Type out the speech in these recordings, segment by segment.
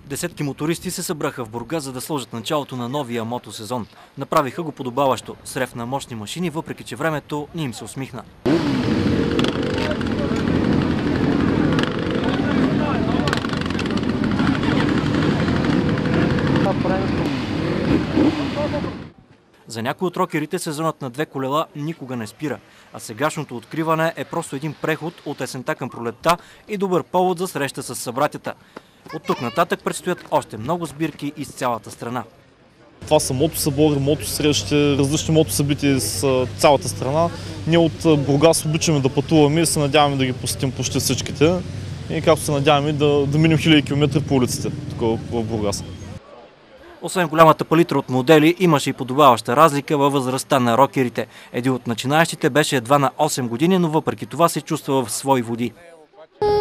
Десетки мотористи се събраха в Бургас, за да сложат началото на новия мотосезон. Направиха го подобаващо, с рев на мощни машини, въпреки че времето не им се усмихна. За някои от рокерите сезонът на две колела никога не спира, а сегашното откриване е просто един преход от есента към пролетта и добър повод за среща с събратята. От тук нататък предстоят още много сбирки из цялата страна. Това са мотосъбори, мотосрещи, различни мотосъбития с цялата страна. Ние от Бургас обичаме да пътуваме и се надяваме да ги посетим почти всичките. И както се надяваме да минем 1000 км по улиците тук в Бургас. Освен голямата палитра от модели, имаше и подобаваща разлика във възрастта на рокерите. Един от начинаещите беше едва на 8 години, но въпреки това се чувства в свои води.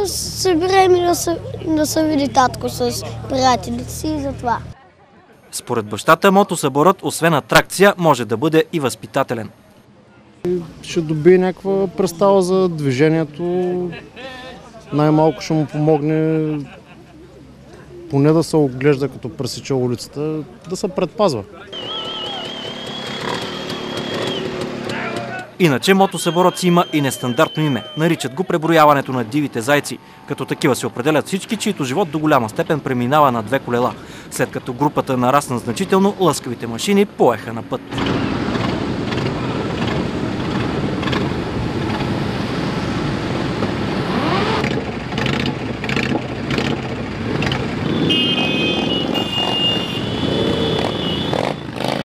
Събираем да се види татко с приятелите си и затова. Според бащата, мотосъборът, освен атракция, може да бъде и възпитателен. Ще добие някаква представа за движението, най-малко ще му помогне поне да се оглежда като пресича улицата, да се предпазва. Иначе мотосъборът си има и нестандартно име. Наричат го преброяването на дивите зайци. Като такива се определят всички, чието живот до голяма степен преминава на две колела. След като групата нарасна значително, лъскавите машини поеха на път.